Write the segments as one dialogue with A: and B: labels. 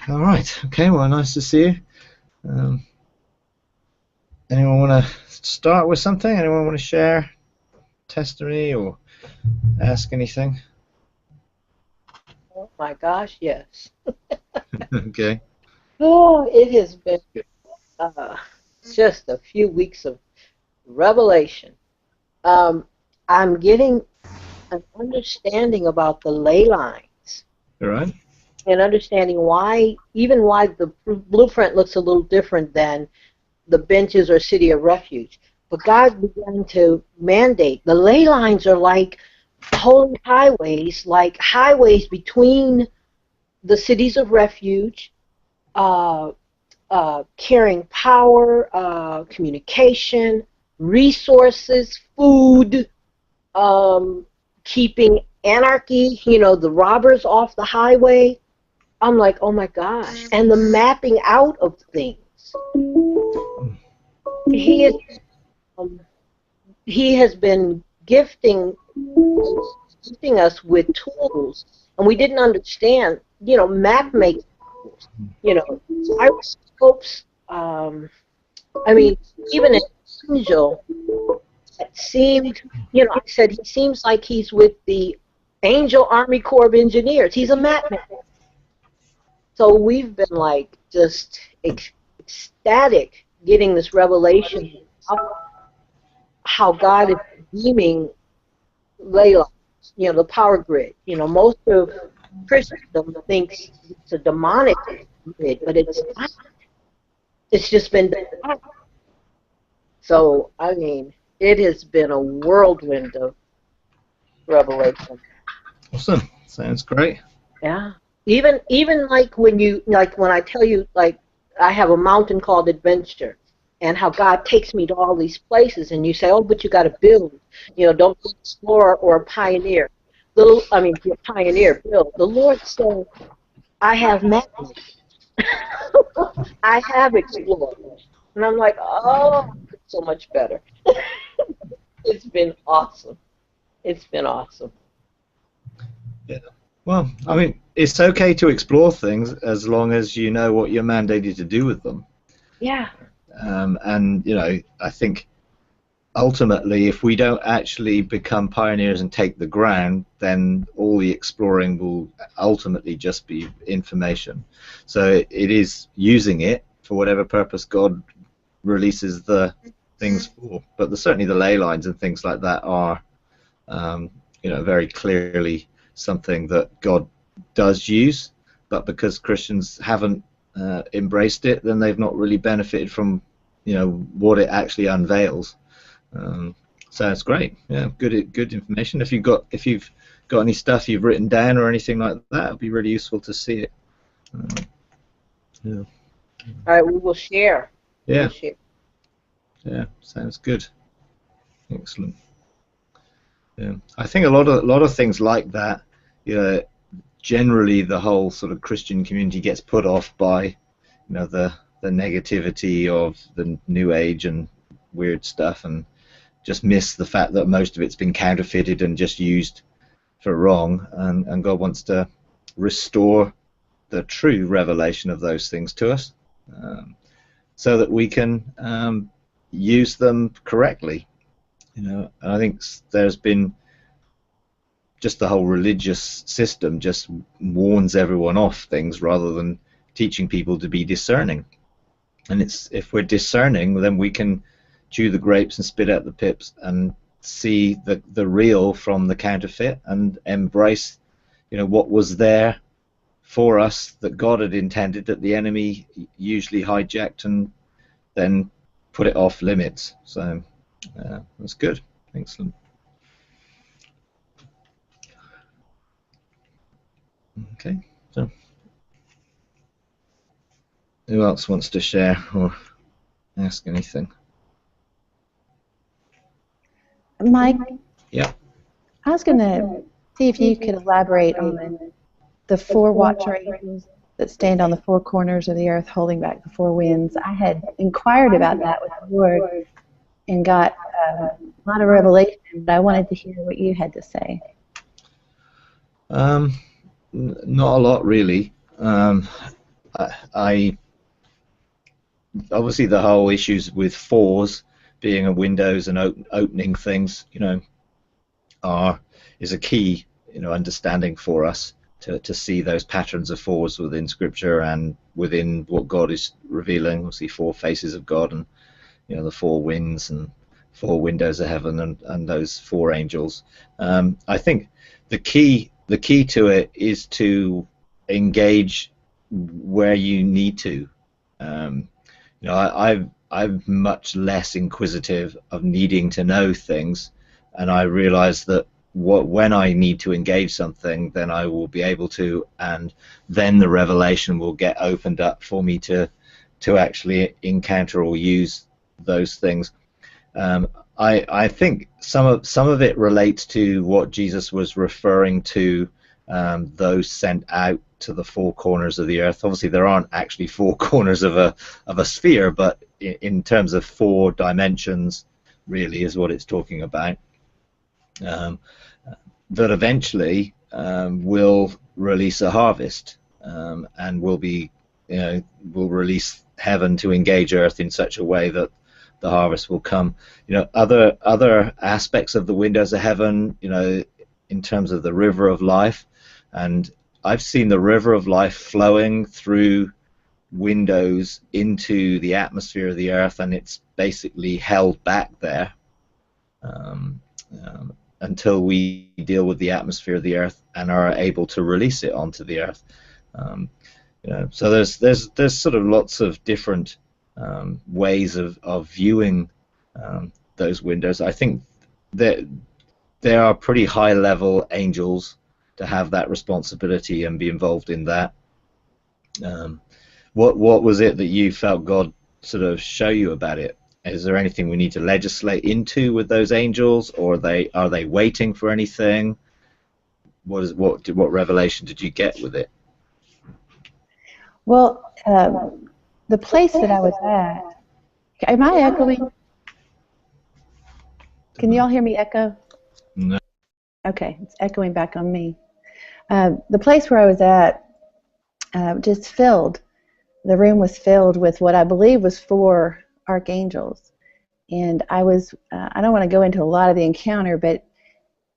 A: All right. Okay. Well, nice to see you. Um, anyone want to start with something? Anyone want to share testimony or ask anything?
B: Oh my gosh, yes.
A: Okay.
B: Oh, it has been uh, just a few weeks of revelation. Um, I'm getting an understanding about the ley lines
A: All right.
B: and understanding why, even why the blueprint looks a little different than the benches or city of refuge. But God began to mandate the ley lines are like highways between the cities of refuge, uh, carrying power, communication, resources, food, um, keeping anarchy, the robbers off the highway. I'm like, oh my gosh. And the mapping out of things. He is, um, he has been gifting us with tools, and we didn't understand. Map making tools. Gyroscopes. I mean, even an angel that seemed. I said he seems like he's with the Angel Army Corps of Engineers. He's a map maker. So we've been like just ecstatic getting this revelation of how God is redeeming Layla, the power grid. Most of Christendom thinks it's a demonic grid, but it's not. It's just been done. So, I mean, it has been a whirlwind of revelation.
A: Awesome. Sounds great.
B: Yeah. Even like when I tell you like I have a mountain called adventure and how God takes me to all these places and you say, oh, but you got to build. Don't be an explorer or a pioneer. Be a pioneer, build. The Lord said, I have met you. I have explored. And I'm like, oh, it's so much better. It's been awesome. It's been awesome.
A: Yeah. Well, I mean, it's okay to explore things as long as you know what you're mandated to do with them.
B: Yeah.
A: And I think ultimately, if we don't actually become pioneers and take the ground, then all the exploring will ultimately just be information. So it is using it for whatever purpose God releases the things for. But certainly the ley lines and things like that are, very clearly something that God does use. But because Christians haven't embraced it, then they've not really benefited from, what it actually unveils. So it's great. Yeah, good information. If you've got any stuff you've written down or anything like that, it'd be really useful to see it. Yeah.
B: All right, we will share. We will
A: Yeah.
B: share.
A: Yeah. Sounds good. Excellent. Yeah. I think a lot of things like that. You know, generally the whole sort of Christian community gets put off by, the negativity of the New Age and weird stuff, and just miss the fact that most of it's been counterfeited and just used for wrong, and God wants to restore the true revelation of those things to us, so that we can use them correctly. And I think there's been just the whole religious system just warns everyone off things rather than teaching people to be discerning. And if we're discerning, then we can chew the grapes and spit out the pips and see the real from the counterfeit and embrace, what was there for us that God had intended, that the enemy usually hijacked and then put it off limits. So that's good. Excellent. Okay. So who else wants to share or ask anything?
C: Mike,
A: Yeah.
C: I was going to see if you could elaborate on the four watcher angels that stand on the four corners of the earth holding back the four winds. I had inquired about that with the Lord and got a lot of revelation, but I wanted to hear what you had to say.
A: Not a lot really. um, I obviously the whole issues with fours being a windows and opening things, is a key, understanding for us to see those patterns of fours within Scripture and within what God is revealing. Obviously, four faces of God, and the four winds and four windows of heaven, and those four angels. I think the key to it is to engage where you need to. I'm much less inquisitive of needing to know things, and I realize that when I need to engage something, then I will be able to, and then the revelation will get opened up for me to actually encounter or use those things. I think some of it relates to what Jesus was referring to, those sent out to the four corners of the earth. Obviously, there aren't actually four corners of a sphere, but in terms of four dimensions, really is what it's talking about. That eventually will release a harvest, and will release heaven to engage earth in such a way that the harvest will come. Other aspects of the windows of heaven, in terms of the river of life, and I've seen the river of life flowing through windows into the atmosphere of the earth, and it's basically held back there until we deal with the atmosphere of the earth and are able to release it onto the earth. So there's sort of lots of different ways of viewing those windows. I think that there are pretty high level angels to have that responsibility and be involved in that. What was it that you felt God sort of show you about it? Is there anything we need to legislate into with those angels, or are they waiting for anything? What revelation did you get with it?
C: Well, the place that I was at, am I echoing? Can you all hear me echo?
A: No.
C: Okay, it's echoing back on me. The place where I was at just filled. The room was filled with what I believe was 4 archangels. And I don't want to go into a lot of the encounter, but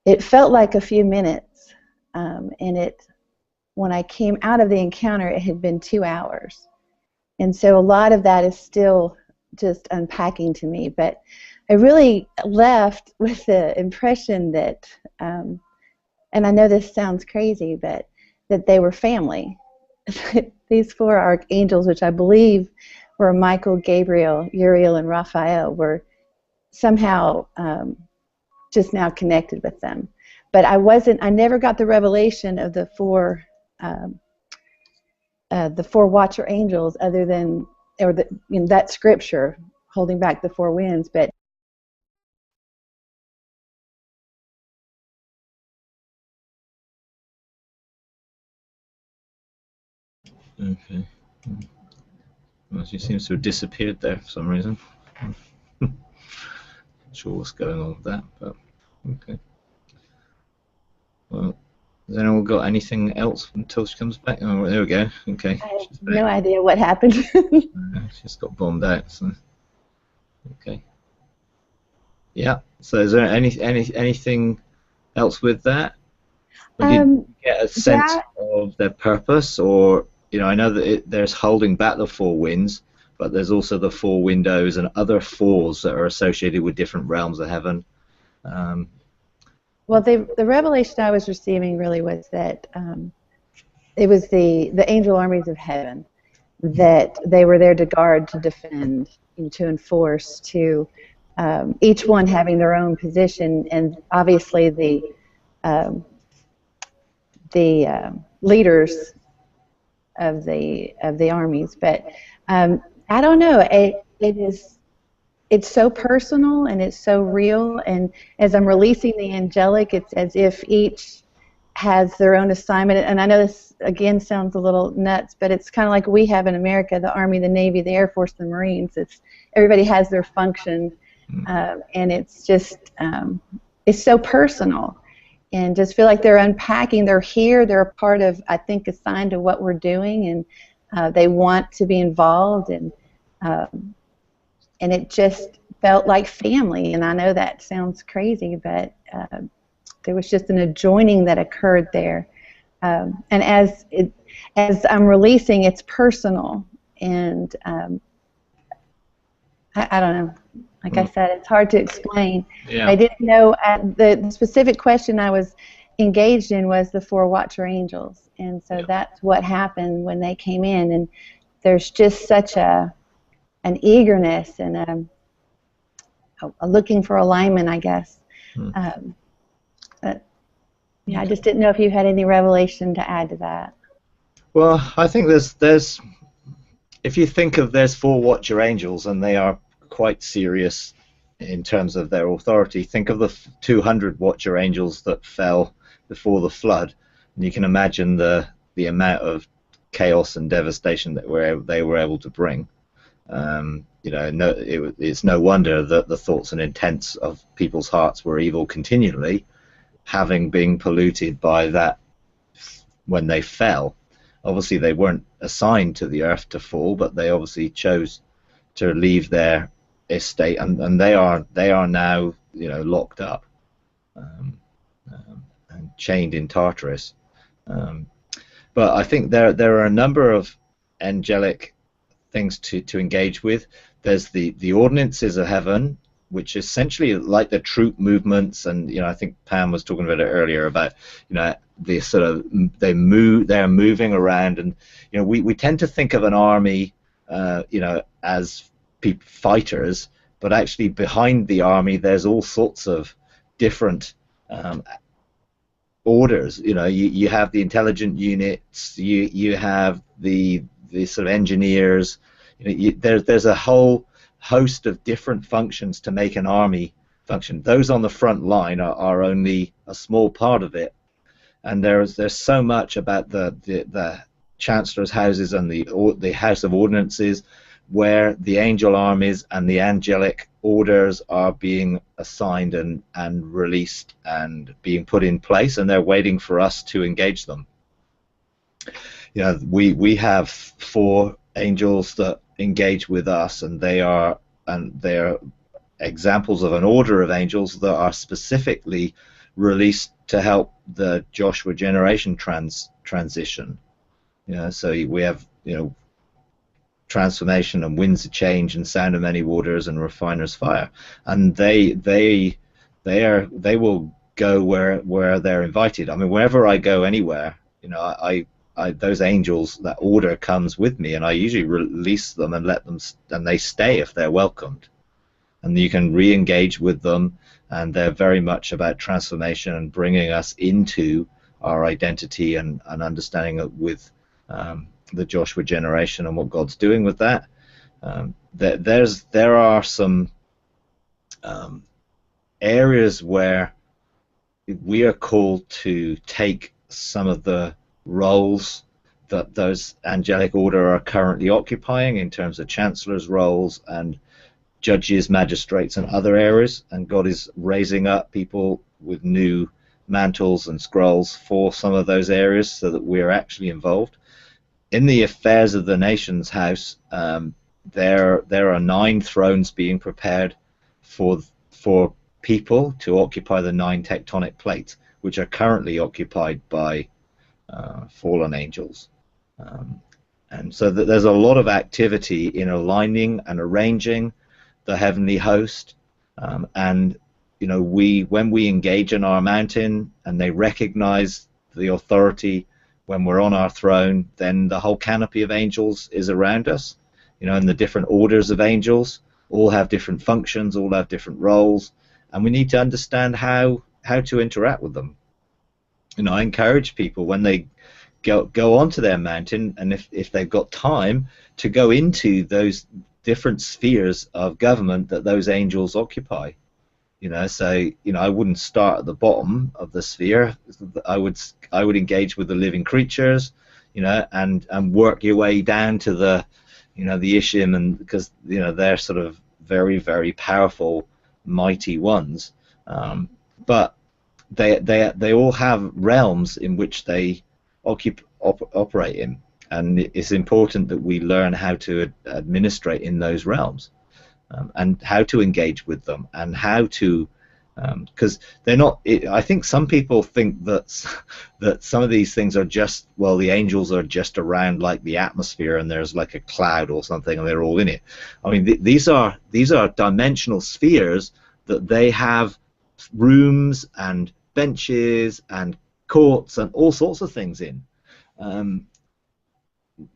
C: it felt like a few minutes. When I came out of the encounter, it had been 2 hours. And so a lot of that is still just unpacking to me. But I really left with the impression that, and I know this sounds crazy, but that they were family. These 4 archangels, which I believe were Michael, Gabriel, Uriel, and Raphael, were somehow just now connected with them. But I never got the revelation of the 4 watcher angels, other than, that scripture holding back the 4 winds. But
A: Okay. Well, she seems to have disappeared there for some reason. Not sure what's going on with that, but okay. Well, has anyone got anything else until she comes back? Oh, there we go. Okay.
C: I have no idea what happened.
A: She's got bombed out. So. Okay. Yeah. So is there anything else with that? Or did you get a sense of their purpose, or I know that there's holding back the 4 winds, but there's also the 4 windows and other 4s that are associated with different realms of heaven.
C: Well, the revelation I was receiving really was that it was the angel armies of heaven, that they were there to guard, to defend, to enforce, to each one having their own position, and obviously the leaders of the armies. But I don't know. It's so personal and it's so real. And as I'm releasing the angelic, it's as if each has their own assignment. And I know this again sounds a little nuts, but it's kind of like we have in America: the Army, the Navy, the Air Force, the Marines. Everybody has their function, and it's just it's so personal. and just feel like they're unpacking. They're here. They're a part of, I think, a sign to what we're doing, and they want to be involved, and it just felt like family. And I know that sounds crazy, but there was just an adjoining that occurred there. And as I'm releasing, it's personal, and I don't know. Like I said, it's hard to explain.
A: Yeah.
C: I didn't know the specific question I was engaged in was the 4 Watcher Angels, and so that's what happened when they came in. And there's just such an eagerness and a looking for alignment, I guess. Yeah, I just didn't know if you had any revelation to add to that.
A: Well, I think there's if you think of there's 4 Watcher Angels, and they are quite serious in terms of their authority. Think of the 200 Watcher Angels that fell before the flood, and you can imagine the amount of chaos and devastation that they were able to bring. You know, it's no wonder that the thoughts and intents of people's hearts were evil continually, having been polluted by that when they fell. Obviously, they weren't assigned to the earth to fall, but they obviously chose to leave their estate, and they are now, you know, locked up and chained in Tartarus. But I think there are a number of angelic things to engage with. There's the ordinances of heaven, which essentially like the troop movements, and you know, I think Pam was talking about it earlier about, you know, the sort of they're moving around, and you know, we tend to think of an army, you know, as fighters, but actually behind the army there's all sorts of different orders. You know, you have the intelligent units, you have the sort of engineers. You know, there's a whole host of different functions to make an army function. Those on the front line are only a small part of it, and there's so much about the chancellor's houses and the House of Ordinances, where the angel armies and the angelic orders are being assigned and released and being put in place, and they're waiting for us to engage them. You know, we have 4 angels that engage with us, and they're examples of an order of angels that are specifically released to help the Joshua generation transition. You know, so we have, you know, transformation and winds of change and sound of many waters and refiner's fire, and they will go where they're invited. I mean, wherever I go anywhere, you know, I those angels, that order comes with me, and I usually release them and let them, and they stay if they're welcomed, and you can re-engage with them, and they're very much about transformation and bringing us into our identity and understanding it with the Joshua generation and what God's doing with that. There are some areas where we are called to take some of the roles that those angelic order are currently occupying in terms of chancellors' roles and judges, magistrates, and other areas, and God is raising up people with new mantles and scrolls for some of those areas so that we're actually involved. In the affairs of the nation's house, there are 9 thrones being prepared for people to occupy the 9 tectonic plates, which are currently occupied by fallen angels. And so there's a lot of activity in aligning and arranging the heavenly host, and you know, when we engage in our mountain and they recognize the authority when we're on our throne, then the whole canopy of angels is around us, you know, and the different orders of angels all have different functions, all have different roles, and we need to understand how to interact with them. You know, I encourage people when they go onto their mountain, and if they've got time, to go into those different spheres of government that those angels occupy. You know, so you know, I wouldn't start at the bottom of the sphere. I would engage with the living creatures, you know, and work your way down to the, you know, the Ishim, and because you know they're sort of very, very powerful, mighty ones. But they all have realms in which they operate in, and it's important that we learn how to administrate in those realms, and how to engage with them, and how to, because they're not. I think some people think that some of these things are just, well, the angels are just around like the atmosphere, and there's like a cloud or something, and they're all in it. I mean, these are dimensional spheres that they have rooms and benches and courts and all sorts of things in.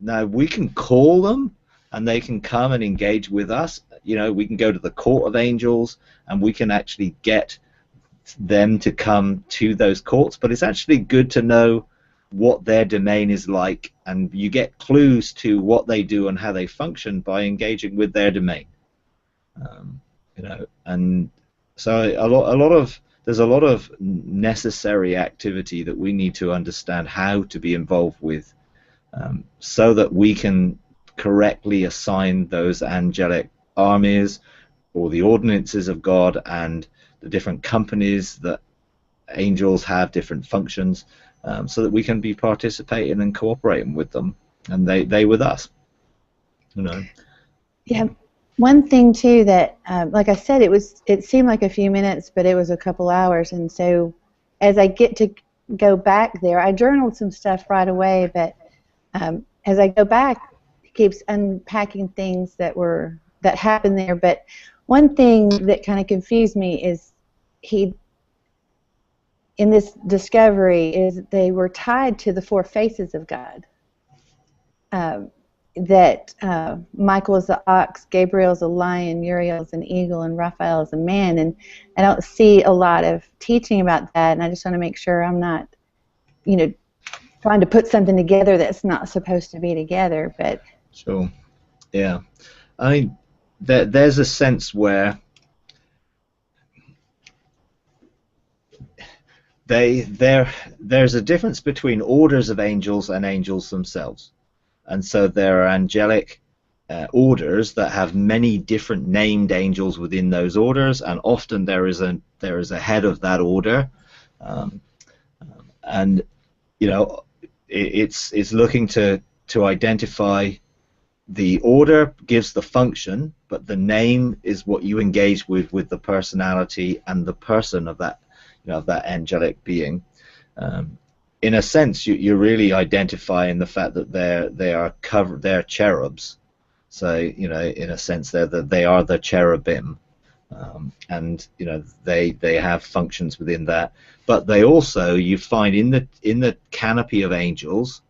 A: Now we can call them, and they can come and engage with us. You know, we can go to the court of angels, and we can actually get them to come to those courts. But it's actually good to know what their domain is like, and you get clues to what they do and how they function by engaging with their domain. You know, and so there's a lot of necessary activity that we need to understand how to be involved with, so that we can correctly assign those angelic armies or the ordinances of God and the different companies that angels have, different functions, so that we can be participating and cooperating with them, and they with us. You know.
C: Yeah. One thing too that, like I said, it seemed like a few minutes, but it was a couple hours, and so as I get to go back there, I journaled some stuff right away, but as I go back, it keeps unpacking things that happened there. But one thing that kind of confused me is in this discovery is they were tied to the four faces of God. That Michael is the ox, Gabriel is a lion, Uriel is an eagle, and Raphael is a man. And I don't see a lot of teaching about that, and I just want to make sure I'm not, trying to put something together that's not supposed to be together. But
A: sure, yeah. I mean, there's a sense where there's a difference between orders of angels and angels themselves. And so there are angelic orders that have many different named angels within those orders, and often there is a head of that order, and it's looking to identify the order gives the function, but the name is what you engage with the personality and the person of that of that angelic being. In a sense, you're really identifying the fact that they're cherubs. So in a sense, they are the cherubim, and they have functions within that. But they also, you find in the canopy of angels,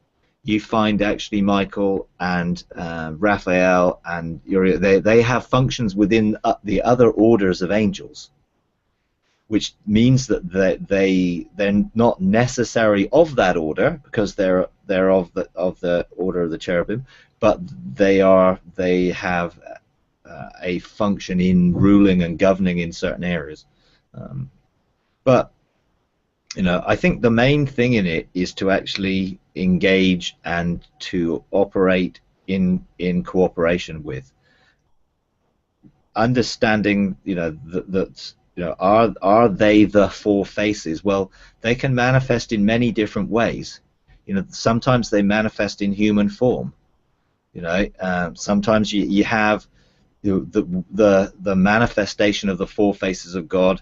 A: you find actually Michael and Raphael and Uriel. They have functions within the other orders of angels, which means that they're not necessarily of that order, because they're of the order of the cherubim, but they have a function in ruling and governing in certain areas. But I think the main thing in it is to actually engage and to operate in cooperation with, understanding that. Are they the four faces? Well, they can manifest in many different ways. Sometimes they manifest in human form. Sometimes you have the manifestation of the four faces of God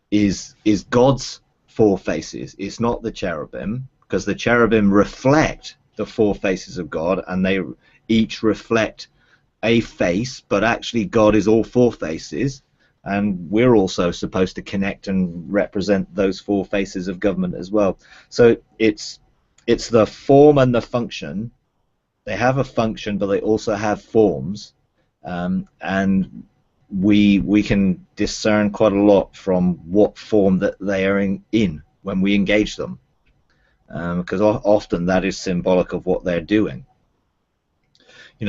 A: is God's four faces. It's not the cherubim, because the cherubim reflect the four faces of God, and they each reflect a face, but actually God is all four faces. And we're also supposed to connect and represent those four faces of government as well. So it's the form and the function. They have a function, but they also have forms, and we can discern quite a lot from what form that they are in when we engage them, because often that is symbolic of what they're doing.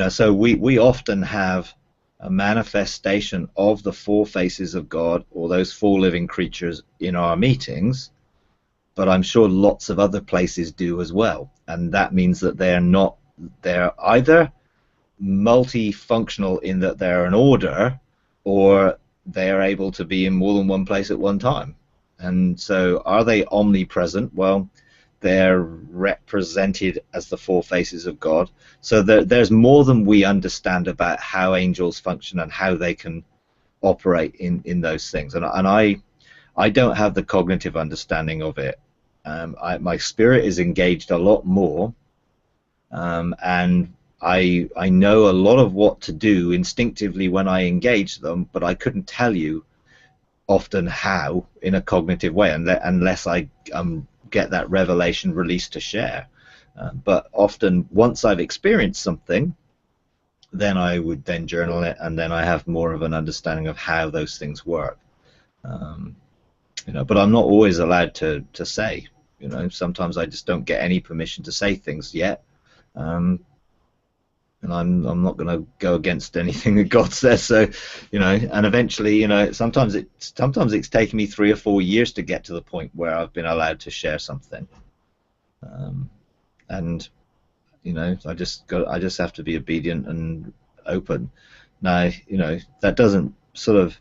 A: So we often have a manifestation of the four faces of God, or those four living creatures, in our meetings, but I'm sure lots of other places do as well, and that means that they're either multifunctional in that they're an order, or they are able to be in more than one place at one time. And so are they omnipresent? Well, they're represented as the four faces of God. So there's more than we understand about how angels function and how they can operate in those things. And I don't have the cognitive understanding of it. My spirit is engaged a lot more, and I know a lot of what to do instinctively when I engage them, but I couldn't tell you often how in a cognitive way unless I get that revelation released to share. But often once I've experienced something, then I would then journal it, and then I have more of an understanding of how those things work. But I'm not always allowed to say. Sometimes I just don't get any permission to say things yet. And I'm not going to go against anything that God says. So, and eventually, sometimes it's taken me 3 or 4 years to get to the point where I've been allowed to share something. And I just have to be obedient and open. Now, that doesn't sort of,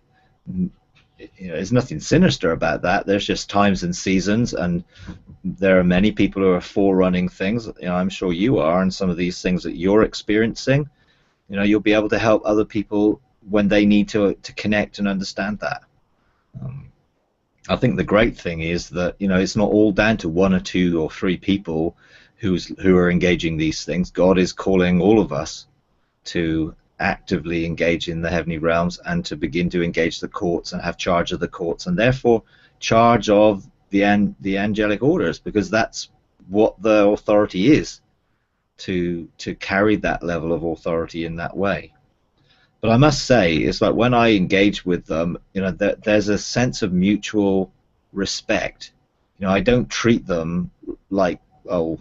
A: there's nothing sinister about that. There's just times and seasons, and there are many people who are forerunning things. I'm sure you are, and some of these things that you're experiencing, you'll be able to help other people when they need to connect and understand that. I think the great thing is that it's not all down to 1 or 2 or 3 people who are engaging these things. God is calling all of us to actively engage in the heavenly realms and to begin to engage the courts and have charge of the courts, and therefore charge of the angelic orders, because that's what the authority is, to carry that level of authority in that way. But I must say, it's like when I engage with them, there's a sense of mutual respect. I don't treat them like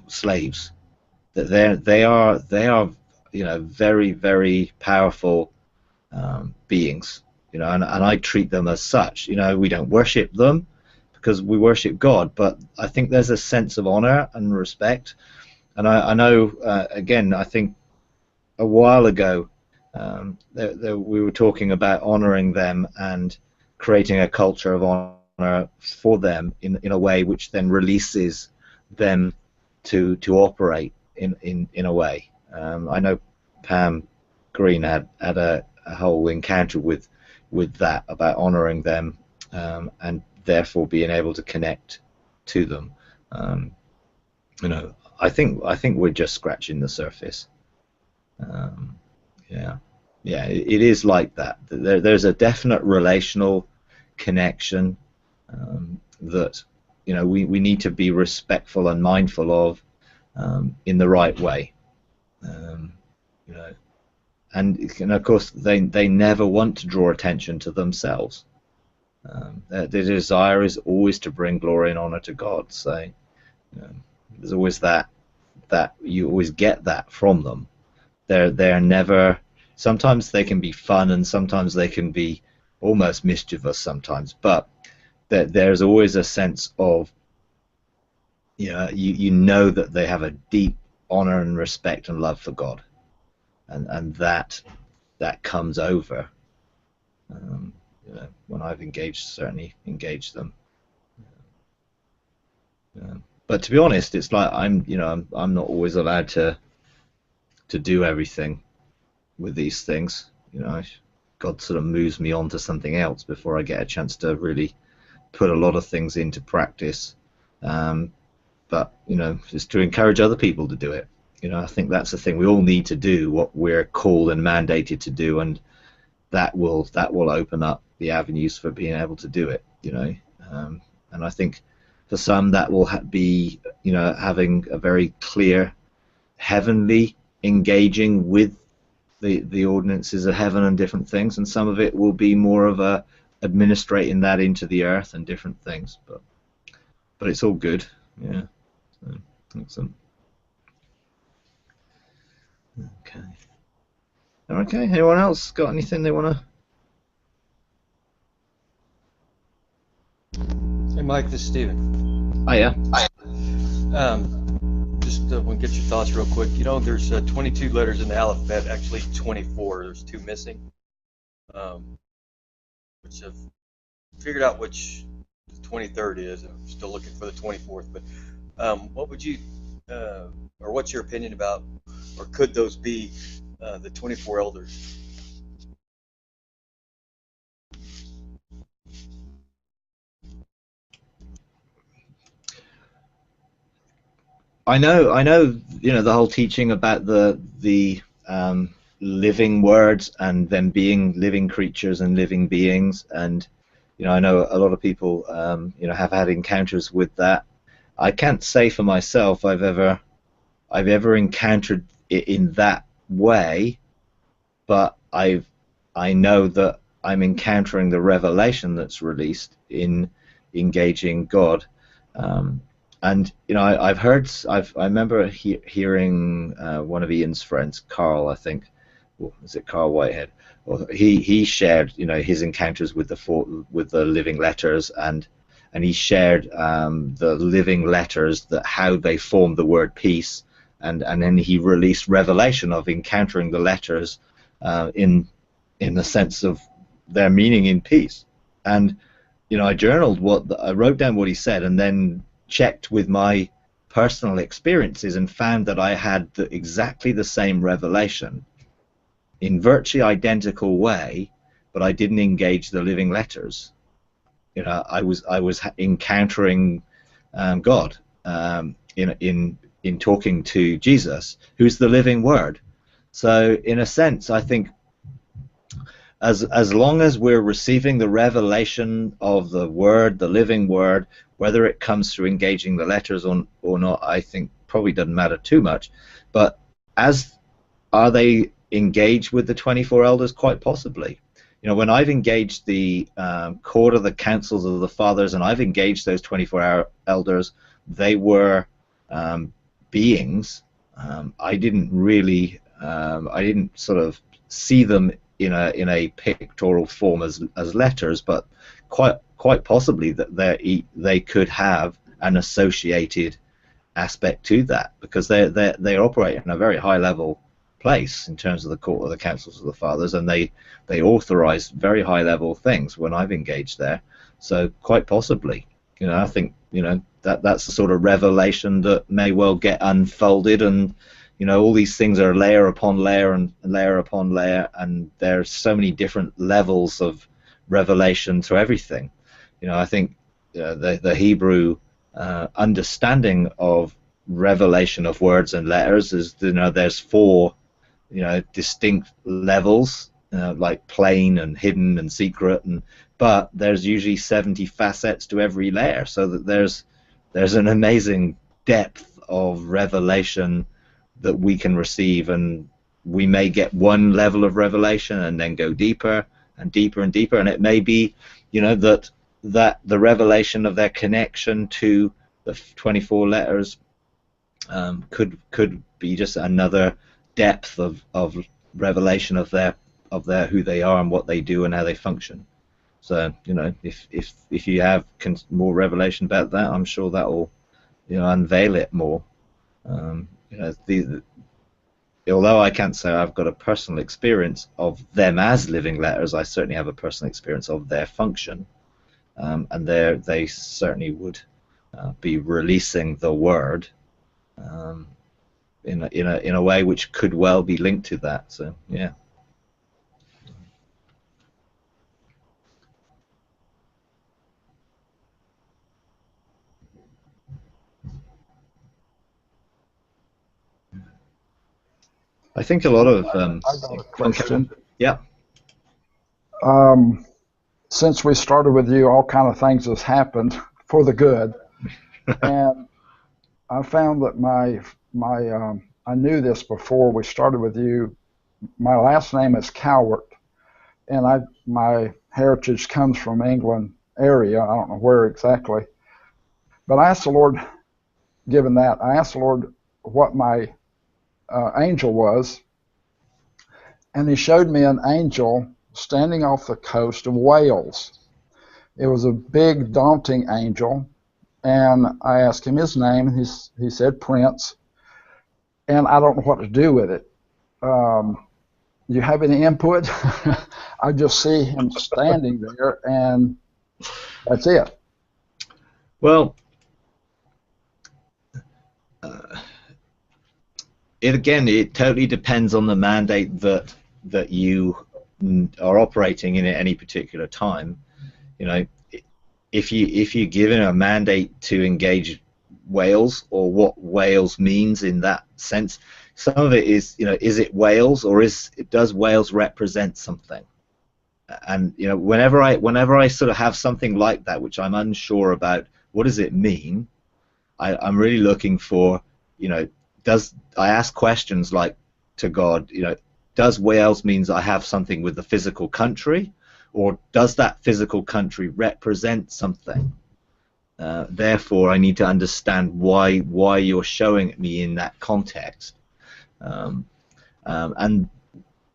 A: slaves. That they are very, very powerful beings, and I treat them as such. We don't worship them because we worship God, but I think there's a sense of honor and respect. And I know, again, I think a while ago we were talking about honoring them and creating a culture of honor for them in a way which then releases them to operate in a way. I know Pam Green had a whole encounter with that, about honoring them and therefore being able to connect to them. I think we're just scratching the surface. It is like that. There's a definite relational connection that we need to be respectful and mindful of in the right way. And of course they never want to draw attention to themselves. Their desire is always to bring glory and honor to God. So there's always that you always get that from them. They're never. Sometimes they can be fun, and sometimes they can be almost mischievous sometimes, but there's always a sense of you know that they have a deep honor and respect and love for God, and that comes over when I've certainly engaged them. But to be honest, it's like I'm not always allowed to do everything with these things. God sort of moves me on to something else before I get a chance to really put a lot of things into practice. But just to encourage other people to do it. I think that's the thing. We all need to do what we're called and mandated to do, and that will open up the avenues for being able to do it. And I think for some that will be having a very clear heavenly engaging with the ordinances of heaven and different things, and some of it will be more of a administrating that into the earth and different things. But it's all good. Yeah. So, excellent. Okay. Anyone else got anything they want
D: to? Hey, Mike. This is Steven.
A: Oh yeah.
D: Just want to get your thoughts real quick. There's 22 letters in the alphabet. Actually, 24. There's 2 missing. Which I've figured out which the 23rd is. I'm still looking for the 24th. But what would you, or what's your opinion about, or could those be the 24 elders?
A: I know, the whole teaching about the living words and them being living creatures and living beings, and I know a lot of people, have had encounters with that. I can't say for myself I've ever encountered it in that way, but I know that I'm encountering the revelation that's released in engaging God. And I remember hearing one of Ian's friends, Carl, I think, is it Carl Whitehead? Well, he shared his encounters with the living letters, and he shared the living letters, that how they formed the word peace, and then he released revelation of encountering the letters in the sense of their meaning in peace. And I I wrote down what he said, and then checked with my personal experiences and found that I had exactly the same revelation in virtually identical way, but I didn't engage the living letters. I was encountering God in talking to Jesus, who's the living Word. So in a sense, I think as long as we're receiving the revelation of the Word, the living Word, whether it comes through engaging the letters or not, I think probably doesn't matter too much. But are they engaged with the 24 elders? Quite possibly. When I've engaged the court of the councils of the fathers, and I've engaged those 24 elders, they were beings. I didn't sort of see them in a pictorial form as letters, but quite possibly that they could have an associated aspect to that, because they operate in a very high level place in terms of the court of the councils of the fathers, and they authorize very high level things when I've engaged there. So quite possibly, I think that's the sort of revelation that may well get unfolded, and all these things are layer upon layer and layer upon layer, and there's so many different levels of revelation to everything. I think the Hebrew understanding of revelation of words and letters is, there's four distinct levels, like plain and hidden and secret, but there's usually 70 facets to every layer, so that there's an amazing depth of revelation that we can receive, and we may get one level of revelation and then go deeper and deeper and deeper, and it may be that the revelation of their connection to the 24 letters could be just another depth of revelation of their who they are and what they do and how they function. So if you have more revelation about that, I'm sure that will unveil it more. Although I can't say I've got a personal experience of them as living letters, I certainly have a personal experience of their function, and they certainly would be releasing the word in a way which could well be linked to that. So yeah. I think a lot of
E: I got a question.
A: Yeah.
E: Since we started with you, all kind of things has happened for the good, and I found that I knew this before we started with you. My last name is Cowart, and my heritage comes from England area. I don't know where exactly, but I asked the Lord, given that, I asked the Lord what my angel was, and He showed me an angel standing off the coast of Wales. It was a big, daunting angel, and I asked him his name, and he said Prince, and I don't know what to do with it. Do you have any input? I just see him standing there, and that's it.
A: Well, uh, it totally depends on the mandate that you are operating in at any particular time. You know, if you're given a mandate to engage Wales, or what Wales means in that sense, some of it is, is it Wales, or does Wales represent something? And whenever I sort of have something like that, which I'm unsure about, what does it mean? I'm really looking for, I ask questions like to God, does Wales means I have something with the physical country, or does that physical country represent something? Therefore, I need to understand why you're showing it me in that context. And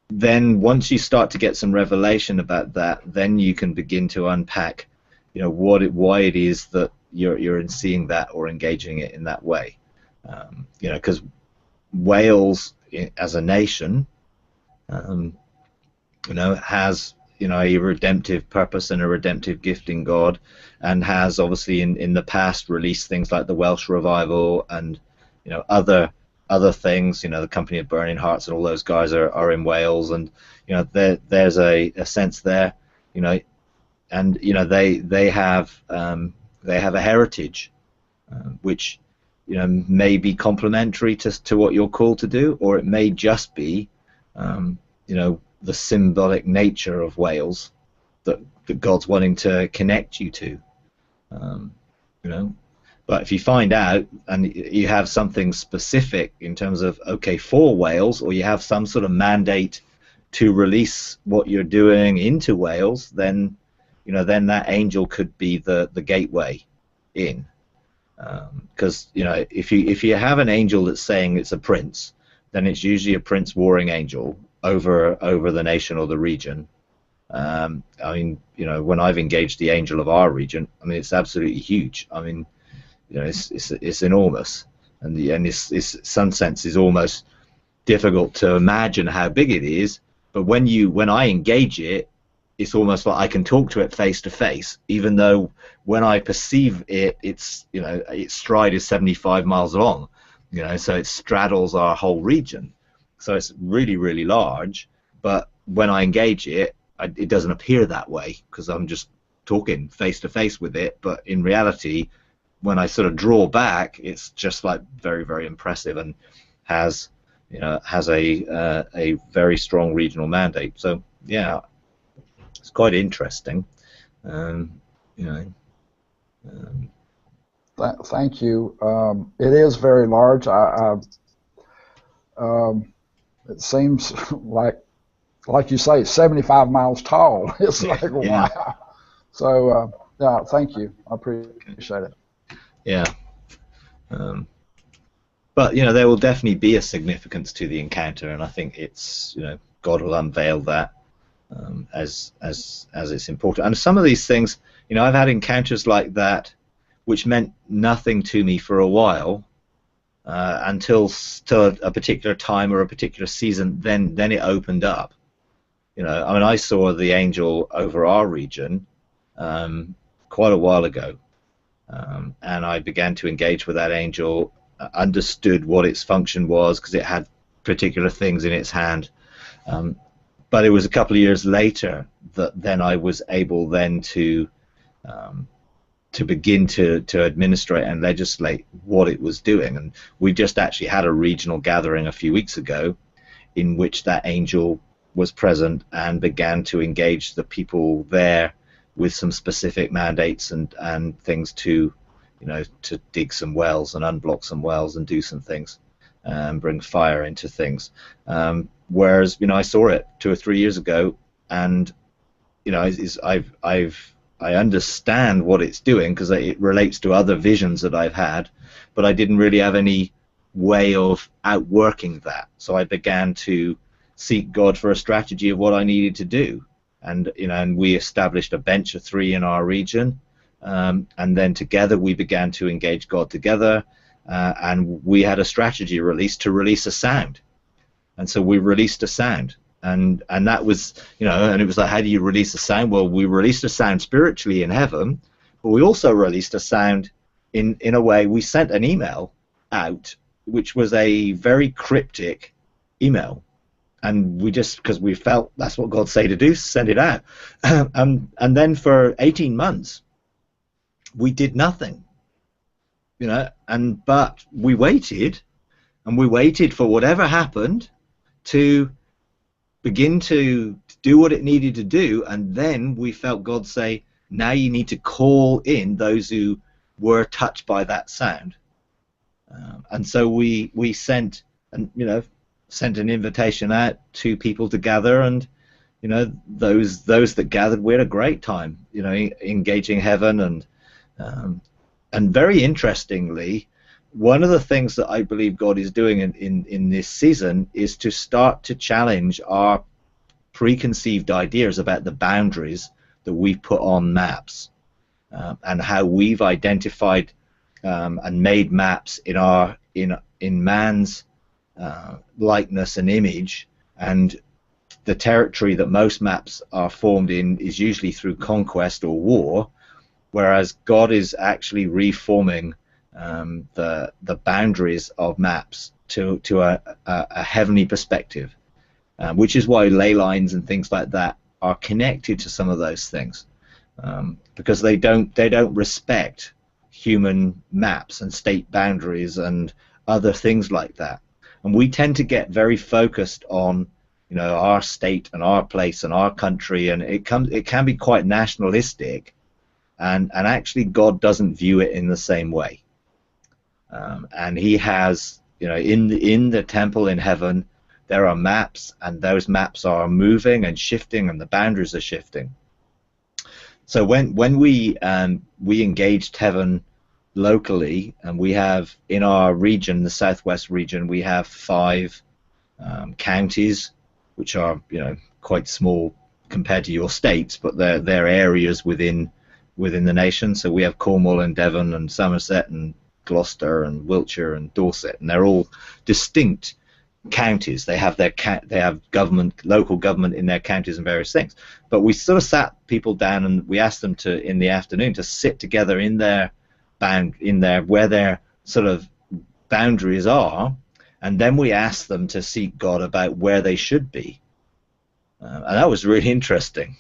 A: then once you start to get some revelation about that, then you can begin to unpack, why it is that you're in seeing that or engaging it in that way. Because Wales as a nation, has a redemptive purpose and a redemptive gift in God, and has obviously in the past released things like the Welsh Revival and other things. The Company of Burning Hearts and all those guys are in Wales, and there's a sense there, and they have a heritage, which may be complementary to what you're called to do, or it may just be the symbolic nature of Wales that God's wanting to connect you to. But if you find out and you have something specific in terms of, okay, for Wales, or you have some sort of mandate to release what you're doing into Wales, then then that angel could be the gateway in. Because if you have an angel that's saying it's a prince, then it's usually a prince warring angel over the nation or the region. I mean, when I've engaged the angel of our region, I mean, it's absolutely huge. I mean, it's enormous, and it's in some sense is almost difficult to imagine how big it is. But when I engage it, it's almost like I can talk to it face to face, even though when I perceive it, its stride is 75 miles long, so it straddles our whole region. So it's really, really large. But when I engage it, it doesn't appear that way because I'm just talking face to face with it. But in reality, when I sort of draw back, it's just like very, very impressive and has a very strong regional mandate. So yeah. It's quite interesting,
E: Thank you. It is very large. It seems like you say, 75 miles tall. It's like,
A: yeah.
E: wow. So, yeah, thank you. I appreciate it.
A: Yeah. But there will definitely be a significance to the encounter, and I think it's God will unveil that. As it's important. And some of these things, I've had encounters like that which meant nothing to me for a while, until a particular time or a particular season, then it opened up. I mean, I saw the angel over our region quite a while ago, and I began to engage with that angel, understood what its function was because it had particular things in its hand. But it was a couple of years later that then I was able then to begin to administrate and legislate what it was doing. And we just actually had a regional gathering a few weeks ago in which that angel was present and began to engage the people there with some specific mandates and things to dig some wells and unblock some wells and do some things and bring fire into things. Whereas I saw it 2 or 3 years ago, and I understand what it's doing because it relates to other visions that I've had, but I didn't really have any way of outworking that. So I began to seek God for a strategy of what I needed to do, and and we established a bench of 3 in our region, and then together we began to engage God together, and we had a strategy released to release a sound. And so we released a sound, and that was, and it was like, how do you release a sound? Well, we released a sound spiritually in heaven, but we also released a sound in a way, we sent an email out, which was a very cryptic email, and we just, because we felt that's what God say to do, send it out. And then for 18 months, we did nothing, but we waited, and we waited for whatever happened to begin to do what it needed to do, and then we felt God say, now you need to call in those who were touched by that sound. And so we sent an invitation out to people to gather, and those that gathered, we had a great time, engaging heaven, and very interestingly, one of the things that I believe God is doing in this season is to start to challenge our preconceived ideas about the boundaries that we've put on maps, and how we've identified and made maps in man's likeness and image, and the territory that most maps are formed in is usually through conquest or war, whereas God is actually reforming the boundaries of maps to a heavenly perspective, which is why ley lines and things like that are connected to some of those things, because they don't respect human maps and state boundaries and other things like that. And we tend to get very focused on our state and our place and our country, and it can be quite nationalistic, and actually God doesn't view it in the same way. And he has, in the temple in heaven, there are maps, and those maps are moving and shifting, and the boundaries are shifting. So when we engaged heaven locally, and we have in our region, the southwest region, we have 5 counties, which are quite small compared to your states, but they're areas within the nation. So we have Cornwall and Devon and Somerset and Gloucester and Wiltshire and Dorset, and they're all distinct counties. They have local government in their counties and various things. But we sort of sat people down, and we asked them to, in the afternoon, to sit together in their where their sort of boundaries are, and then we asked them to seek God about where they should be, and that was really interesting,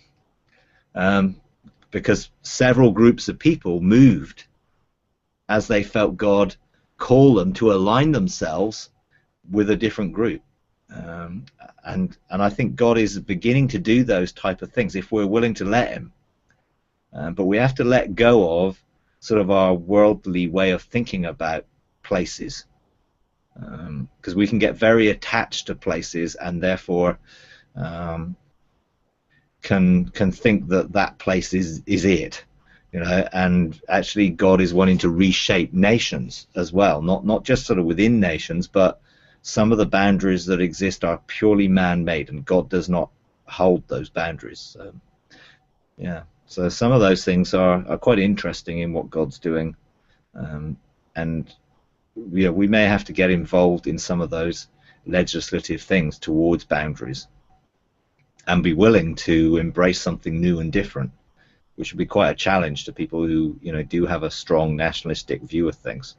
A: because several groups of people moved as they felt God call them to align themselves with a different group, and I think God is beginning to do those type of things if we're willing to let him, but we have to let go of sort of our worldly way of thinking about places, because we can get very attached to places, and therefore can think that place is it, and actually God is wanting to reshape nations as well, not just sort of within nations, but some of the boundaries that exist are purely man-made, and God does not hold those boundaries. So some of those things are quite interesting in what God's doing, and we may have to get involved in some of those legislative things towards boundaries, and be willing to embrace something new and different, which would be quite a challenge to people who do have a strong nationalistic view of things.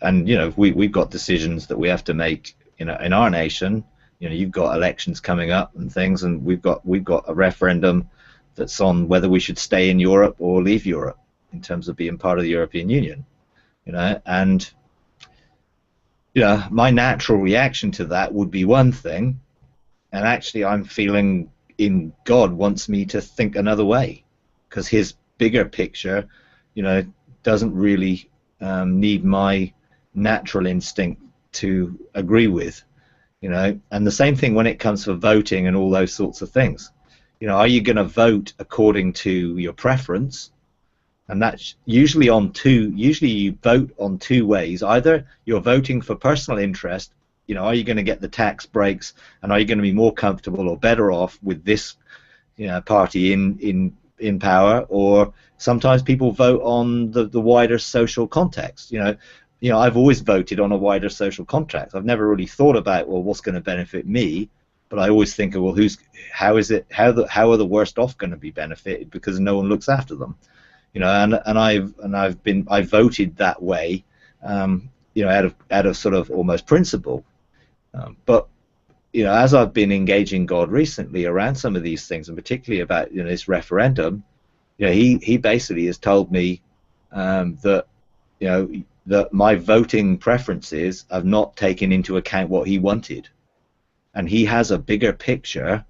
A: And we've got decisions that we have to make in our nation. You've got elections coming up and things, and we've got a referendum that's on whether we should stay in Europe or leave Europe in terms of being part of the European Union. And my natural reaction to that would be one thing, and actually I'm feeling God wants me to think another way, because his bigger picture doesn't really need my natural instinct to agree with, and the same thing when it comes for voting and all those sorts of things. Are you going to vote according to your preference? And that's usually you vote on 2 ways. Either you're voting for personal interest, are you going to get the tax breaks, and are you going to be more comfortable or better off with this party in power? Or sometimes people vote on the wider social context. I've always voted on a wider social context. I've never really thought about, well, what's going to benefit me, but I always think, well, how are the worst off going to be benefited because no one looks after them, you know? And I voted that way, you know, out of sort of almost principle, but you know, as I've been engaging God recently around some of these things, and particularly about, you know, this referendum, you know, he basically has told me that, you know, that my voting preferences have not taken into account what he wanted, and he has a bigger picture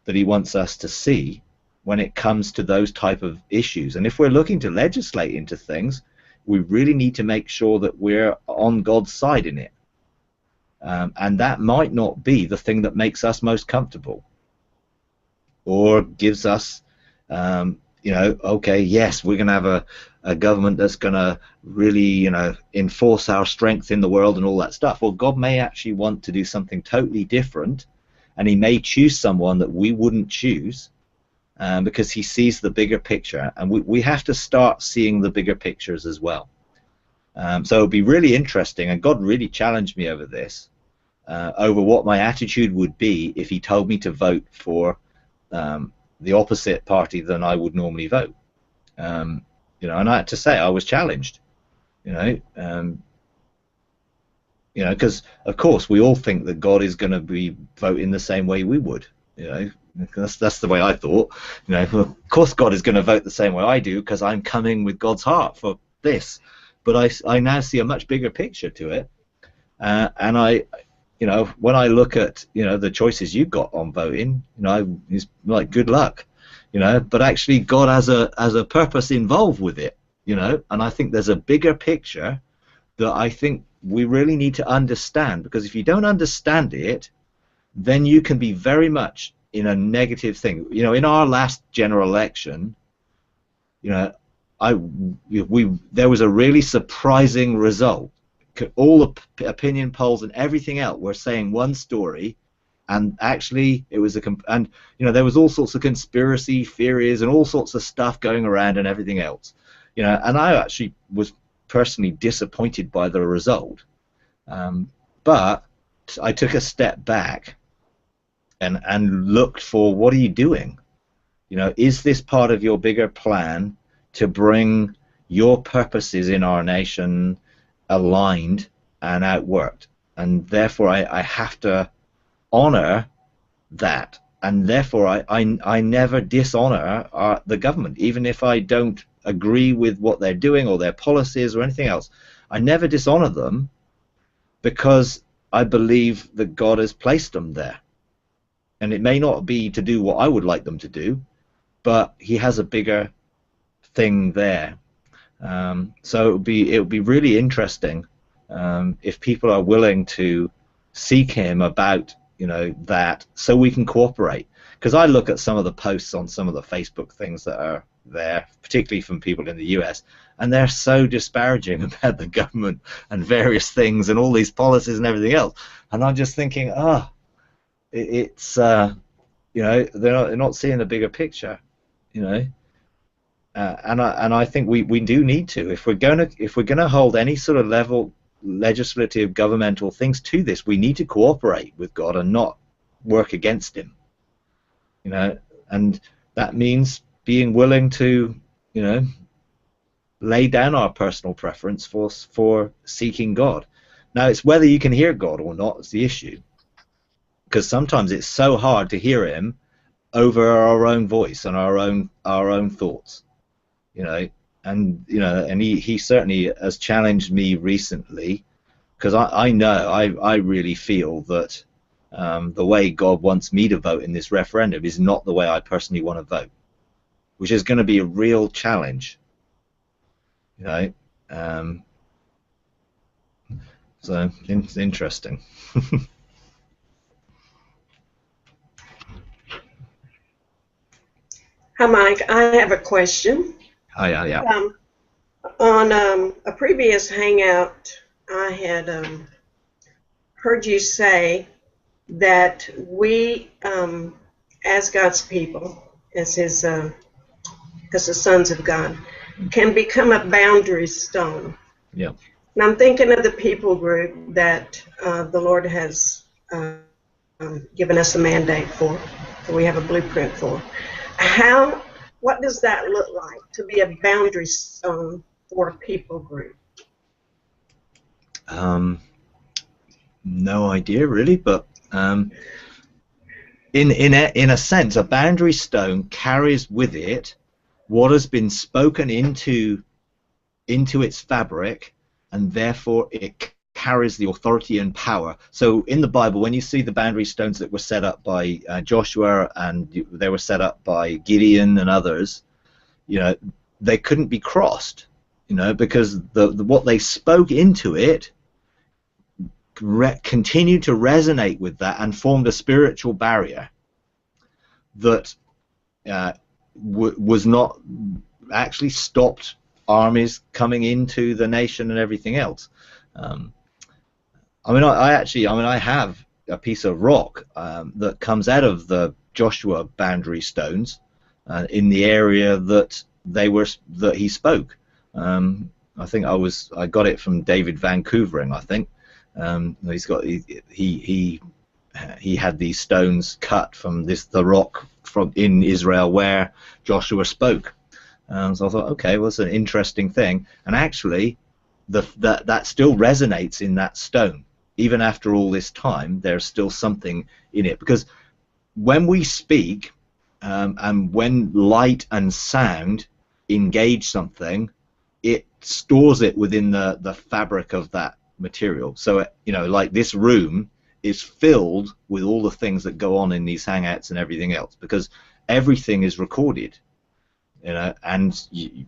A: that he wants us to see when it comes to those type of issues. And if we're looking to legislate into things, we really need to make sure that we're on God's side in it. And that might not be the thing that makes us most comfortable or gives us, you know, okay, yes, we're going to have a government that's going to really, you know, enforce our strength in the world and all that stuff. Well, God may actually want to do something totally different, and he may choose someone that we wouldn't choose because he sees the bigger picture, and we have to start seeing the bigger pictures as well. So it'll be really interesting, and God really challenged me over this, over what my attitude would be if he told me to vote for the opposite party than I would normally vote. You know, and I had to say I was challenged. You know, because of course we all think that God is going to be voting the same way we would. You know, that's the way I thought. You know, of course God is going to vote the same way I do because I'm coming with God's heart for this. But I now see a much bigger picture to it, and you know, when I look at, you know, the choices you got on voting, you know, it's like good luck, you know. But actually, God has a purpose involved with it, you know. And I think there's a bigger picture that I think we really need to understand, because if you don't understand it, then you can be very much in a negative thing. You know, in our last general election, you know, there was a really surprising result. All the opinion polls and everything else were saying one story, and actually it was and you know, there was all sorts of conspiracy theories and all sorts of stuff going around and everything else, you know. And I actually was personally disappointed by the result, but I took a step back and looked for, what are you doing? You know, is this part of your bigger plan to bring your purposes in our nation aligned and outworked? And therefore I have to honor that, and therefore I never dishonor the government, even if I don't agree with what they're doing or their policies or anything else. I never dishonor them, because I believe that God has placed them there, and it may not be to do what I would like them to do, but he has a bigger thing there. So it would be really interesting if people are willing to seek him about, you know, that, so we can cooperate. Because I look at some of the posts on some of the Facebook things that are there, particularly from people in the US, and they're so disparaging about the government and various things and all these policies and everything else. And I'm just thinking, it's you know, they're not seeing the bigger picture, you know. And I think we do need to, if we're gonna hold any sort of level legislative governmental things to this, we need to cooperate with God and not work against him, you know. And that means being willing to, you know, lay down our personal preference for seeking God. Now, it's whether you can hear God or not is the issue, because sometimes it's so hard to hear him over our own voice and our own thoughts, you know. And you know, and he certainly has challenged me recently, because I know I really feel that the way God wants me to vote in this referendum is not the way I personally want to vote, which is going to be a real challenge, you know. So it's interesting.
F: Hi, Mike. I have a question.
A: Oh, yeah.
F: On a previous hangout, I had heard you say that we, as God's people, as the sons of God, can become a boundary stone.
A: Yeah.
F: And I'm thinking of the people group that the Lord has given us a mandate for, that we have a blueprint for. What does that look like to be a boundary stone for a people group?
A: No idea really, but in a sense, a boundary stone carries with it what has been spoken into its fabric, and therefore it carries the authority and power. So in the Bible, when you see the boundary stones that were set up by Joshua, and they were set up by Gideon and others, they couldn't be crossed, because what they spoke into it continued to resonate with that and formed a spiritual barrier that was not actually stopped armies coming into the nation and everything else. I have a piece of rock that comes out of the Joshua boundary stones in the area that he spoke. I think I got it from David Vancouvering, I think. He had these stones cut from the rock in Israel where Joshua spoke. So I thought, okay, well, it's an interesting thing. And actually, that still resonates in that stone. Even after all this time, there's still something in it. Because when we speak, and when light and sound engage something, it stores it within the fabric of that material. So, like this room is filled with all the things that go on in these hangouts and everything else, because everything is recorded. And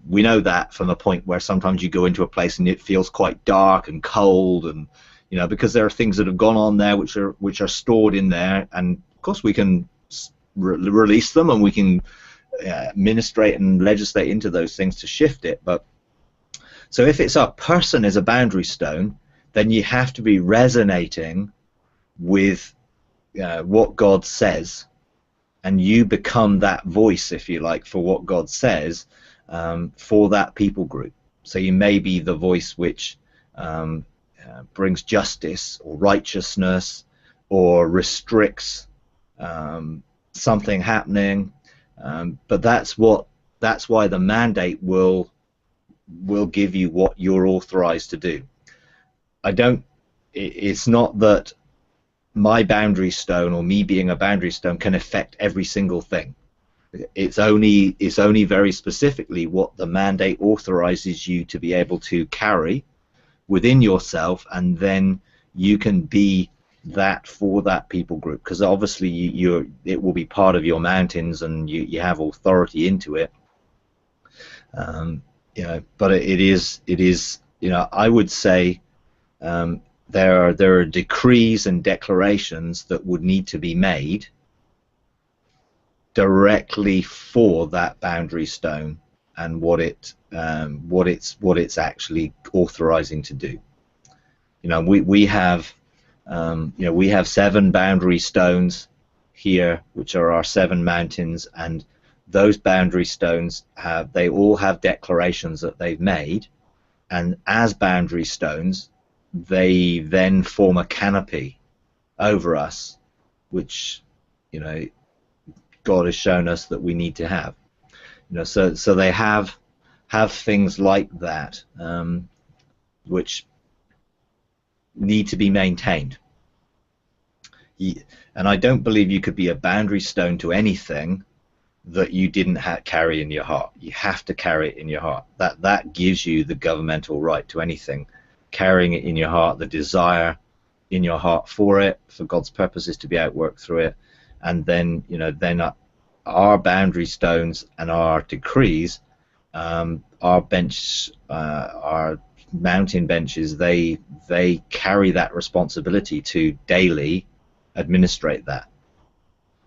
A: we know that from the point where sometimes you go into a place and it feels quite dark and cold, and because there are things that have gone on there which are stored in there, and of course we can release them, and we can ministrate and legislate into those things to shift it. But so if it's a person is a boundary stone, then you have to be resonating with what God says, and you become that voice, if you like, for what God says for that people group. So you may be the voice which brings justice or righteousness or restricts something happening, but that's why the mandate will give you what you're authorized to do. It's not that my boundary stone or me being a boundary stone can affect every single thing. It's only very specifically what the mandate authorizes you to be able to carry within yourself, and then you can be that for that people group, because obviously it will be part of your mountains, and you have authority into it. But it is I would say there are decrees and declarations that would need to be made directly for that boundary stone and what it's actually authorizing to do. We have 7 boundary stones here, which are our 7 mountains, and those boundary stones they all have declarations that they've made, and as boundary stones they then form a canopy over us, which God has shown us that we need to have. So they have things like that which need to be maintained. And I don't believe you could be a boundary stone to anything that you didn't carry in your heart. You have to carry it in your heart. That gives you the governmental right to anything. Carrying it in your heart, the desire in your heart for it, for God's purposes to be outworked through it, and then our boundary stones and our decrees, our mountain benches, they carry that responsibility to daily administrate that,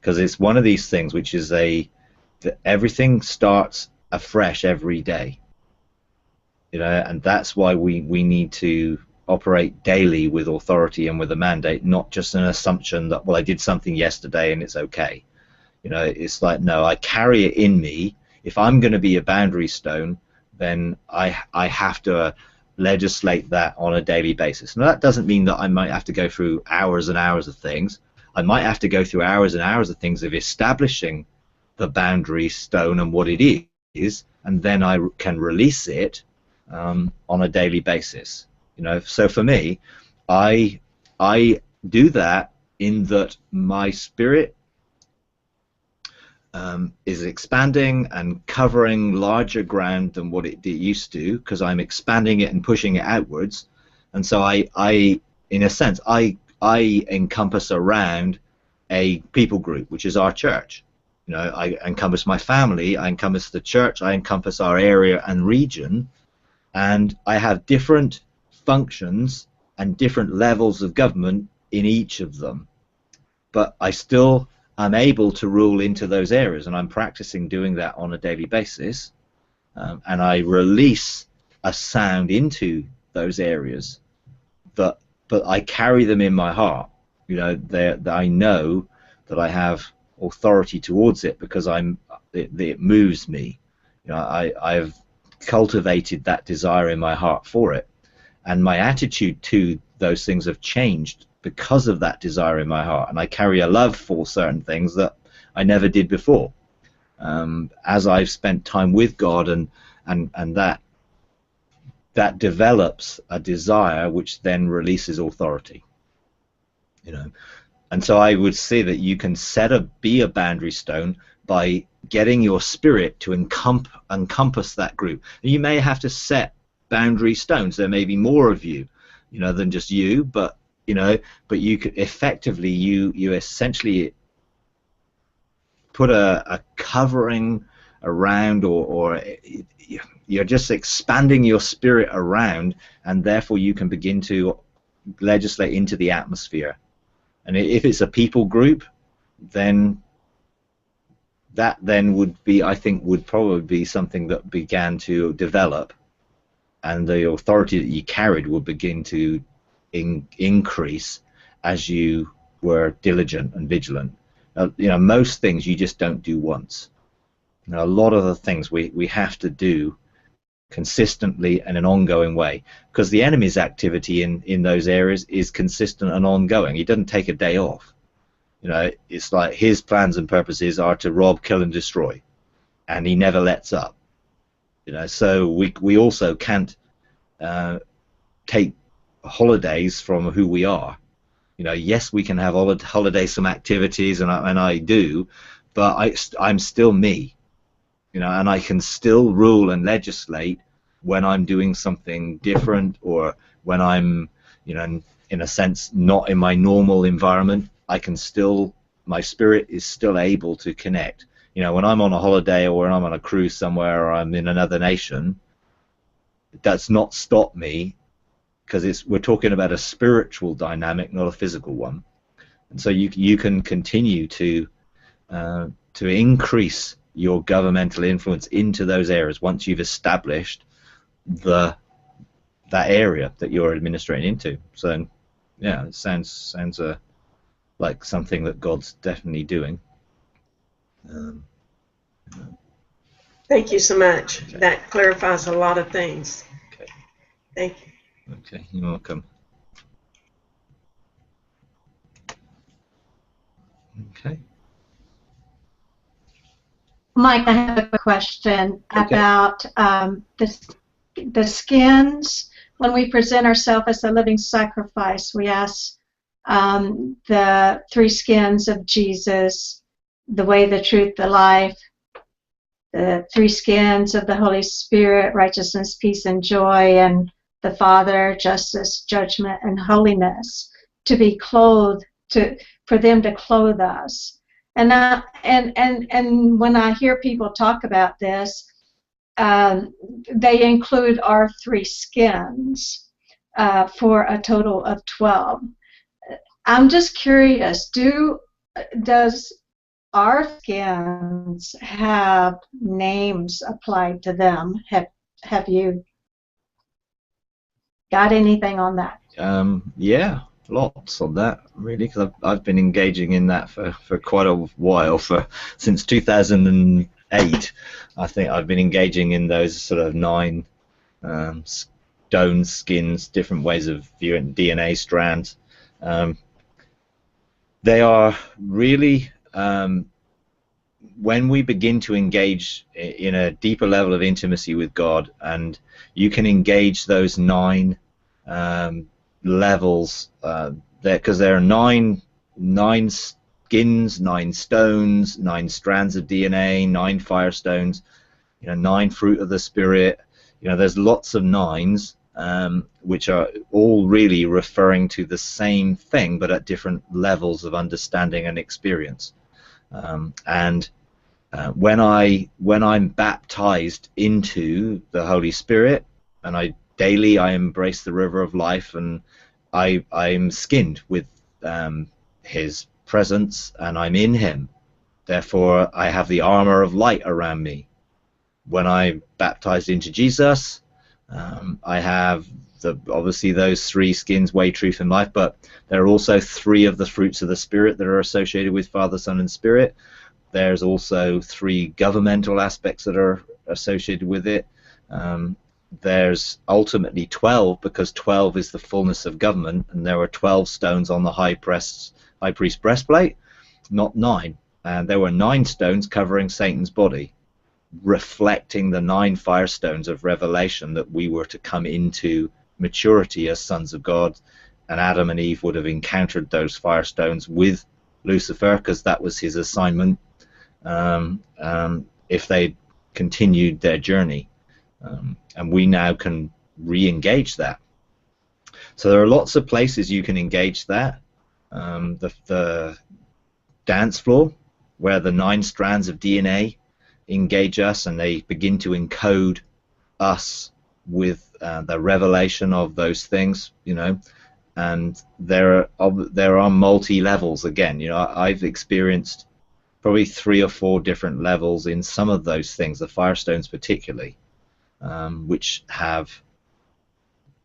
A: because it's one of these things which is everything starts afresh every day. And that's why we need to operate daily with authority and with a mandate, not just an assumption that, well, I did something yesterday and it's okay. It's like, no, I carry it in me. If I'm going to be a boundary stone, then I have to legislate that on a daily basis. Now, that doesn't mean that I might have to go through hours and hours of things. I might have to go through hours and hours of things of establishing the boundary stone and what it is, and then I can release it on a daily basis. So for me, I do that in that my spirit is expanding and covering larger ground than what it used to, because I'm expanding it and pushing it outwards. And so I in a sense, I encompass around a people group, which is our church. I encompass my family, I encompass the church, I encompass our area and region, and I have different functions and different levels of government in each of them. But I still am able to rule into those areas, and I'm practicing doing that on a daily basis. And I release a sound into those areas, but I carry them in my heart. That I know that I have authority towards it, because it moves me. I've cultivated that desire in my heart for it, and my attitude to those things have changed because of that desire in my heart, and I carry a love for certain things that I never did before. As I've spent time with God, and that develops a desire which then releases authority. And so I would say that you can be a boundary stone by getting your spirit to encompass that group. And you may have to set boundary stones. There may be more of you, than just you, but you could effectively, you essentially put a covering around, or you're just expanding your spirit around, and therefore you can begin to legislate into the atmosphere. And if it's a people group, then that would be, I think, would probably be something that began to develop, and the authority that you carried would begin to increase as you were diligent and vigilant. Most things you just don't do once. A lot of the things we have to do consistently and an ongoing way, because the enemy's activity in those areas is consistent and ongoing. He doesn't take a day off. It's like his plans and purposes are to rob, kill, and destroy, and he never lets up. So we also can't take holidays from who we are. Yes, we can have holidays, some activities, and I do, but I'm still me. And I can still rule and legislate when I'm doing something different, or when I'm, in a sense, not in my normal environment. My spirit is still able to connect. When I'm on a holiday, or when I'm on a cruise somewhere, or I'm in another nation, it does not stop me, because we're talking about a spiritual dynamic, not a physical one. And so you can continue to increase your governmental influence into those areas once you've established that area that you're administrating into. So yeah, it sounds like something that God's definitely doing.
F: Thank you so much. Okay. That clarifies a lot of things.
A: Okay.
F: Thank you.
A: Okay, you're welcome. Okay.
G: Mike, I have a question about the skins. When we present ourselves as a living sacrifice, we ask the three skins of Jesus, the way, the truth, the life, the three skins of the Holy Spirit, righteousness, peace, and joy, and the Father, justice, judgment, and holiness, to be clothed, for them to clothe us. And when I hear people talk about this, they include our three skins for a total of 12. I'm just curious, does our skins have names applied to them? Have you got anything on that?
A: Yeah, lots on that, really, because I've been engaging in that for quite a while, since 2008. I think I've been engaging in those sort of 9 stone skins, different ways of viewing DNA strands. they are really, when we begin to engage in a deeper level of intimacy with God, and you can engage those 9 levels there, because there are nine skins, 9 stones, 9 strands of DNA, 9 firestones, 9 fruit of the Spirit. There's lots of 9s, which are all really referring to the same thing, but at different levels of understanding and experience. When I'm baptized into the Holy Spirit, and I embrace the river of life, and I'm skinned with His presence, and I'm in Him. Therefore, I have the armor of light around me. When I'm baptized into Jesus, I have obviously those 3 skins: way, truth, and life. But there are also 3 of the fruits of the Spirit that are associated with Father, Son, and Spirit. There's also 3 governmental aspects that are associated with it. There's ultimately 12, because 12 is the fullness of government, and there were 12 stones on the high priest breastplate, not 9. And there were 9 stones covering Satan's body, reflecting the 9 firestones of revelation that we were to come into maturity as sons of God. And Adam and Eve would have encountered those firestones with Lucifer, because that was his assignment, if they continued their journey. And we now can re-engage that. So there are lots of places you can engage that. The dance floor, where the 9 strands of DNA engage us, and they begin to encode us with the revelation of those things, and there are multi-levels again. I've experienced probably 3 or 4 different levels in some of those things, the firestones particularly, which have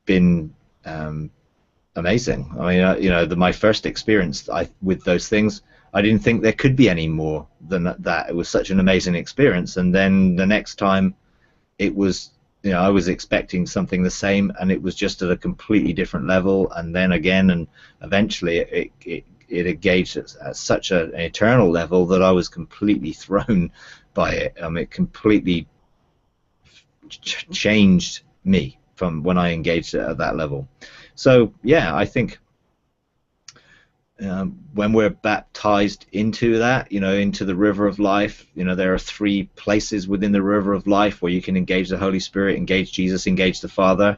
A: been amazing. I mean, my first experience with those things, I didn't think there could be any more than that. It was such an amazing experience, and then the next time, it was, I was expecting something the same, and it was just at a completely different level, and then again, and eventually it engaged at such an eternal level that I was completely thrown by it. It completely changed me from when I engaged it at that level. So yeah, I think when we're baptized into that, into the river of life, there are 3 places within the river of life where you can engage the Holy Spirit, engage Jesus, engage the Father,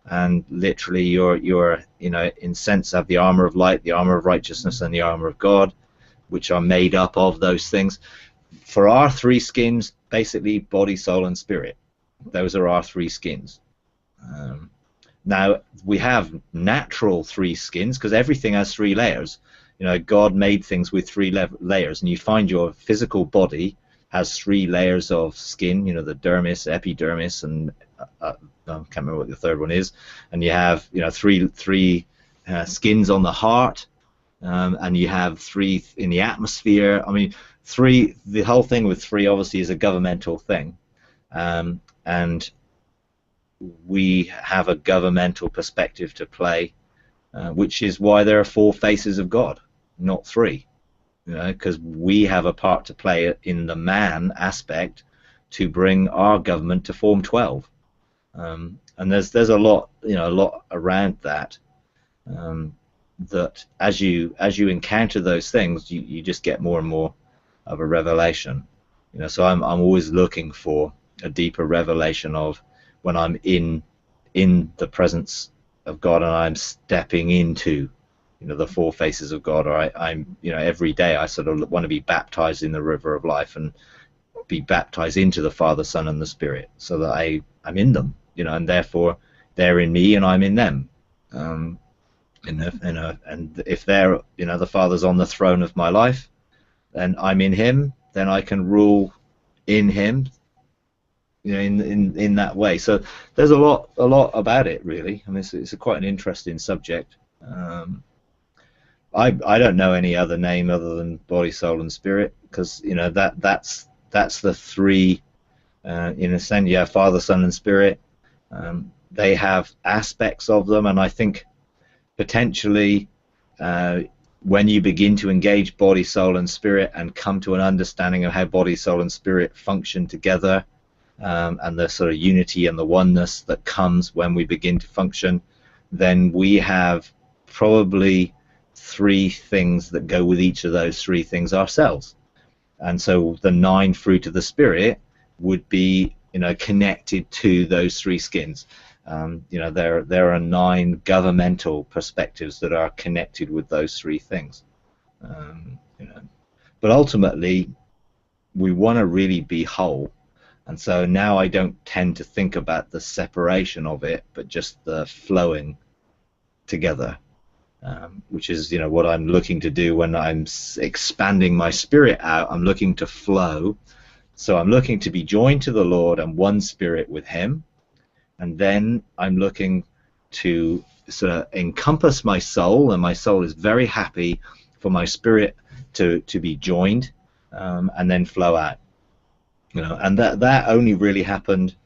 A: and literally you're in sense have the armor of light, the armor of righteousness, and the armor of God, which are made up of those things. For our 3 skins, basically body, soul, and spirit, those are our 3 skins. Now we have natural 3 skins, because everything has 3 layers. God made things with 3 layers, and you find your physical body has 3 layers of skin. The dermis, epidermis, and I can't remember what the third one is. And you have 3 skins on the heart, and you have 3 in the atmosphere. I mean, 3. The whole thing with 3 obviously is a governmental thing, and we have a governmental perspective to play, which is why there are 4 faces of God, not 3. Because we have a part to play in the man aspect to bring our government to form 12. And there's a lot around that. That as you encounter those things, you just get more and more of a revelation. So I'm always looking for a deeper revelation of when I'm in the presence of God, and I'm stepping into the 4 faces of God, or I'm every day I sort of want to be baptized in the river of life and be baptized into the Father, Son, and the Spirit, so that I'm in them, and therefore they're in me and I'm in them. And if they're the Father's on the throne of my life, then I'm in Him, then I can rule in Him, in that way. So there's a lot about it, really. I mean, it's quite an interesting subject. I don't know any other name other than body, soul, and spirit, because that's the 3. In a sense, you have Father, Son, and Spirit. They have aspects of them, and I think potentially when you begin to engage body, soul, and spirit and come to an understanding of how body, soul, and spirit function together, and the sort of unity and the oneness that comes when we begin to function, then we have probably 3 things that go with each of those 3 things ourselves. And so the 9 fruit of the Spirit would be, connected to those 3 skins. There are 9 governmental perspectives that are connected with those 3 things. But ultimately, we want to really be whole. And so now I don't tend to think about the separation of it, but just the flowing together, which is, what I'm looking to do when I'm expanding my spirit out. I'm looking to flow. So I'm looking to be joined to the Lord and one spirit with Him. And then I'm looking to sort of encompass my soul, and my soul is very happy for my spirit to be joined, and then flow out. And that only really happened,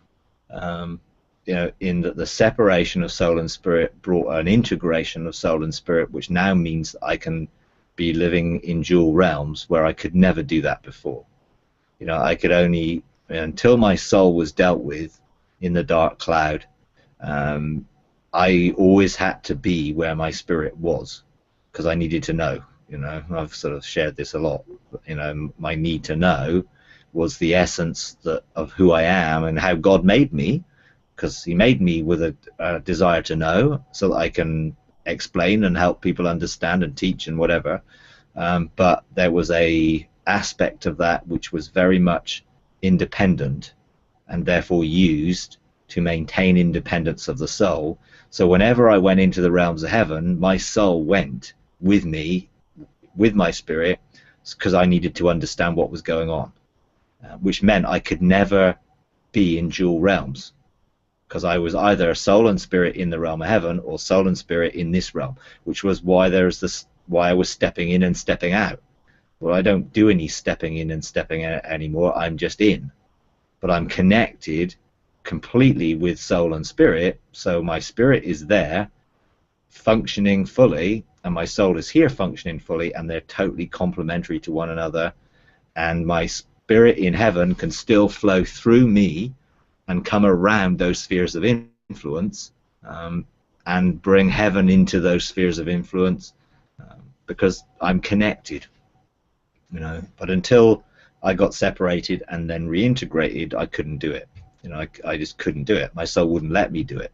A: in that the separation of soul and spirit brought an integration of soul and spirit, which now means I can be living in dual realms where I could never do that before. I could only, until my soul was dealt with in the dark cloud, I always had to be where my spirit was, because I needed to know. I've sort of shared this a lot. My need to know was the essence of who I am and how God made me, because He made me with a desire to know, so that I can explain and help people understand and teach and whatever. But there was a aspect of that which was very much independent, and therefore used to maintain independence of the soul. So whenever I went into the realms of heaven, my soul went with me, with my spirit, because I needed to understand what was going on, which meant I could never be in dual realms, because I was either soul and spirit in the realm of heaven or soul and spirit in this realm, which was why I was stepping in and stepping out. Well, I don't do any stepping in and stepping out anymore. I'm just in, but I'm connected completely with soul and spirit. So my spirit is there functioning fully, and my soul is here functioning fully, and they're totally complementary to one another. And my spirit in heaven can still flow through me and come around those spheres of influence, and bring heaven into those spheres of influence, because I'm connected. But until I got separated and then reintegrated, I couldn't do it. I just couldn't do it. My soul wouldn't let me do it.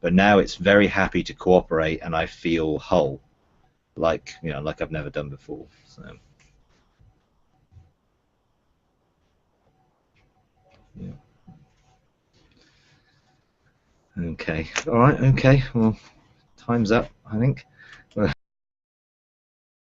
A: But now it's very happy to cooperate, and I feel whole, like I've never done before. So yeah. Okay. All right. Okay. Well, time's up, I think.